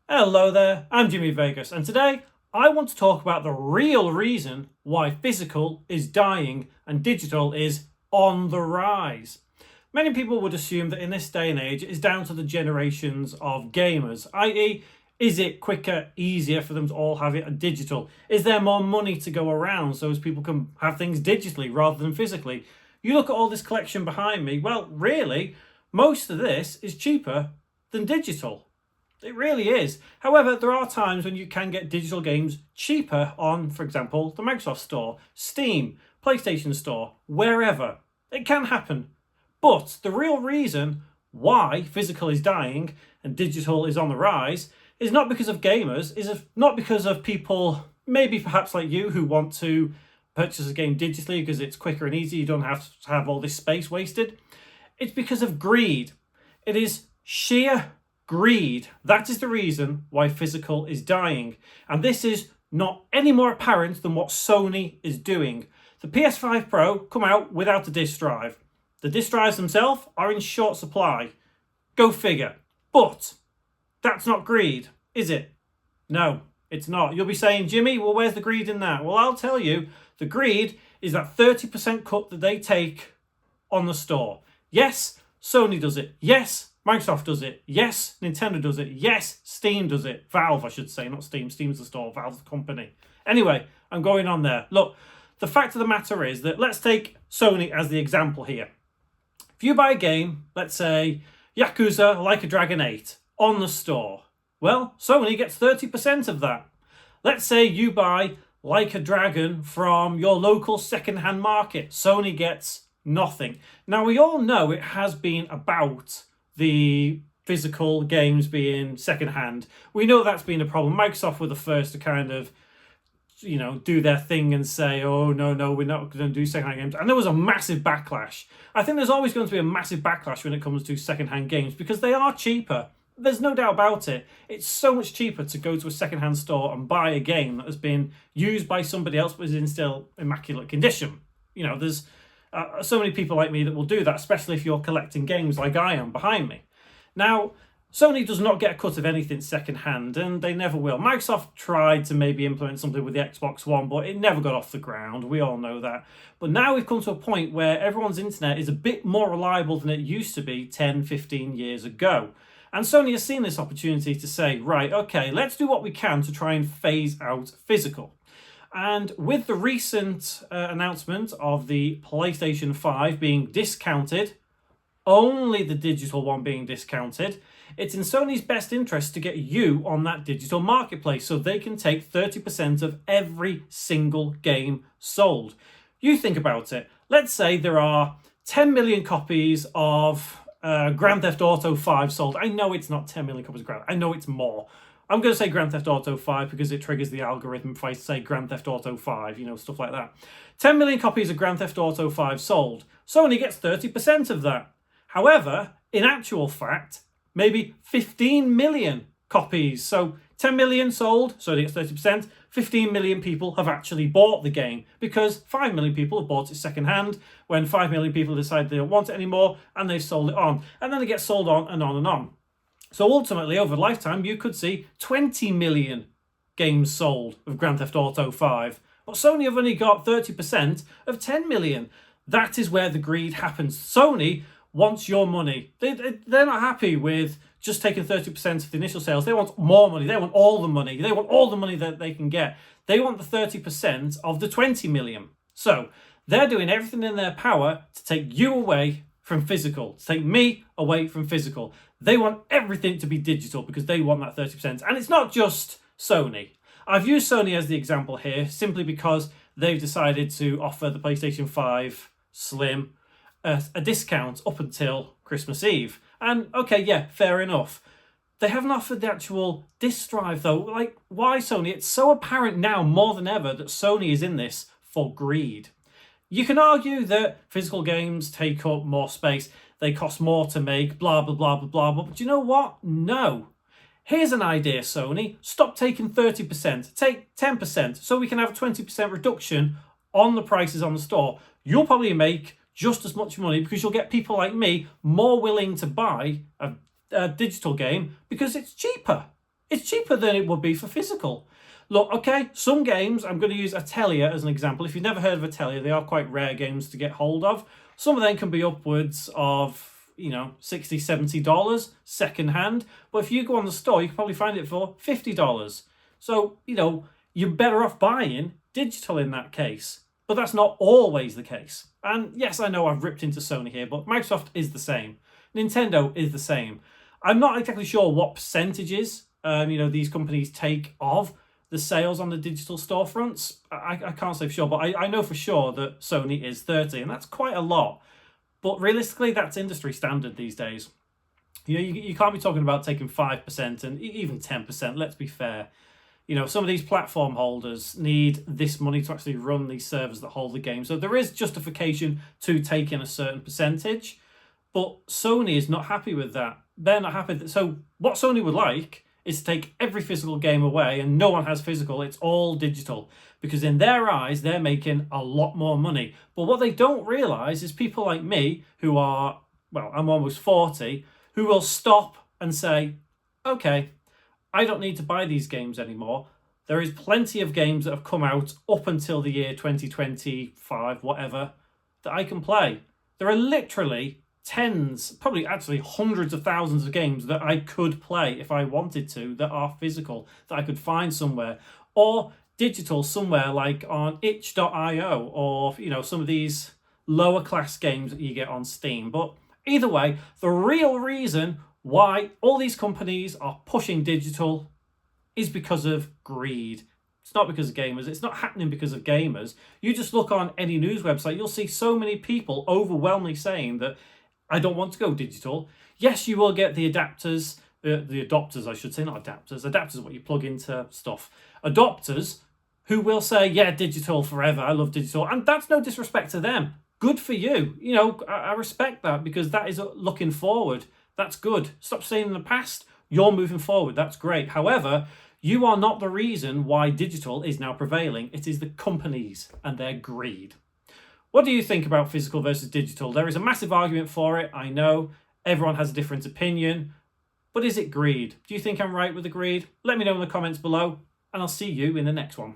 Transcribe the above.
Hello there, I'm Jimmy Vegas, and today I want to talk about the real reason why physical is dying and digital is on the rise. Many people would assume that in this day and age it is down to the generations of gamers, i.e., is it quicker, easier for them to all have it digital? Is there more money to go around so as people can have things digitally rather than physically? You look at all this collection behind me, well, really, most of this is cheaper than digital. It really is. However, there are times when you can get digital games cheaper on, for example, the Microsoft Store, Steam, PlayStation Store, wherever. It can happen. But the real reason why physical is dying and digital is on the rise is not because of gamers, not because of people, maybe perhaps like you, who want to purchase a game digitally because it's quicker and easier, you don't have to have all this space wasted. It's because of greed. It is sheer greed. That is the reason why physical is dying. And this is not any more apparent than what Sony is doing. The PS5 Pro come out without a disk drive. The disk drives themselves are in short supply. Go figure. But that's not greed, is it? No, it's not. You'll be saying, Jimmy, well, where's the greed in that? Well, I'll tell you, the greed is that 30% cut that they take on the store. Yes, Sony does it. Yes, Microsoft does it. Yes, Nintendo does it. Yes, Steam does it. Valve, I should say, not Steam. Steam's the store, Valve's the company. Anyway, I'm going on there. Look, the fact of the matter is that let's take Sony as the example here. If you buy a game, let's say Yakuza Like a Dragon 8 on the store, well, Sony gets 30% of that. Let's say you buy Like a Dragon from your local second-hand market. Sony gets nothing. Now, we all know it has been about the physical games being second-hand. We know that's been a problem. Microsoft were the first to kind of, do their thing and say, oh, no, we're not going to do second-hand games. And there was a massive backlash. I think there's always going to be a massive backlash when it comes to second-hand games because they are cheaper. There's no doubt about it. It's so much cheaper to go to a second-hand store and buy a game that has been used by somebody else but is in still immaculate condition. There's so many people like me that will do that, especially if you're collecting games like I am behind me. Now, Sony does not get a cut of anything second-hand, and they never will. Microsoft tried to maybe implement something with the Xbox One, but it never got off the ground. We all know that. But now we've come to a point where everyone's internet is a bit more reliable than it used to be 10, 15 years ago. And Sony has seen this opportunity to say, right, okay, let's do what we can to try and phase out physical. And with the recent announcement of the PlayStation 5 being discounted, only the digital one being discounted, it's in Sony's best interest to get you on that digital marketplace so they can take 30% of every single game sold. You think about it. Let's say there are 10 million copies of Grand Theft Auto 5 sold. I know it's not 10 million copies of Grand. I know it's more. I'm going to say Grand Theft Auto 5 because it triggers the algorithm if I say Grand Theft Auto 5, stuff like that. 10 million copies of Grand Theft Auto 5 sold. Sony gets 30% of that. However, in actual fact, maybe 15 million copies. So 10 million sold, Sony gets 30%. 15 million people have actually bought the game because 5 million people have bought it secondhand when 5 million people decide they don't want it anymore and they've sold it on. And then it gets sold on and on and on. So ultimately, over a lifetime, you could see 20 million games sold of Grand Theft Auto 5. But Sony have only got 30% of 10 million. That is where the greed happens. Sony wants your money. They're not happy with just taking 30% of the initial sales. They want more money. They want all the money. They want all the money that they can get. They want the 30% of the 20 million. So they're doing everything in their power to take you away from physical, to take me away from physical. They want everything to be digital because they want that 30%. And it's not just Sony. I've used Sony as the example here simply because they've decided to offer the PlayStation 5 Slim a discount up until Christmas Eve. And okay, yeah, fair enough. They haven't offered the actual disc drive though. Like, why Sony? It's so apparent now more than ever that Sony is in this for greed. You can argue that physical games take up more space, they cost more to make, blah, blah, blah, blah, blah, but you know what? No. Here's an idea, Sony. Stop taking 30%, take 10%, so we can have a 20% reduction on the prices on the store. You'll probably make just as much money because you'll get people like me more willing to buy a digital game because it's cheaper. It's cheaper than it would be for physical. Look, okay, some games, I'm going to use Atelier as an example. If you've never heard of Atelier, they are quite rare games to get hold of. Some of them can be upwards of, $60, $70 second hand. But if you go on the store, you can probably find it for $50. So, you're better off buying digital in that case. But that's not always the case. And yes, I know I've ripped into Sony here, but Microsoft is the same. Nintendo is the same. I'm not exactly sure what percentages, these companies take of the sales on the digital storefronts. I can't say for sure, but I know for sure that Sony is 30, and that's quite a lot. But realistically, that's industry standard these days. You can't be talking about taking 5% and even 10%, let's be fair. Some of these platform holders need this money to actually run these servers that hold the game. So there is justification to taking a certain percentage, but Sony is not happy with that. They're not happy. So what Sony would like is to take every physical game away and no one has physical. It's all digital because in their eyes, they're making a lot more money. But what they don't realize is people like me who are, I'm almost 40, who will stop and say, okay, I don't need to buy these games anymore. There is plenty of games that have come out up until the year 2025, whatever, that I can play. There are literally tens, probably actually hundreds of thousands of games that I could play if I wanted to, that are physical, that I could find somewhere, or digital somewhere like on itch.io, or some of these lower class games that you get on Steam. But either way, the real reason why all these companies are pushing digital is because of greed. It's not because of gamers. It's not happening because of gamers. You just look on any news website, you'll see so many people overwhelmingly saying that I don't want to go digital. Yes, you will get the adapters, the adopters, I should say, not adapters. Adapters are what you plug into stuff. Adopters who will say, yeah, digital forever. I love digital. And that's no disrespect to them. Good for you. I respect that because that is looking forward. That's good. Stop saying in the past. You're moving forward. That's great. However, you are not the reason why digital is now prevailing. It is the companies and their greed. What do you think about physical versus digital? There is a massive argument for it. I know everyone has a different opinion, but is it greed? Do you think I'm right with the greed? Let me know in the comments below, and I'll see you in the next one.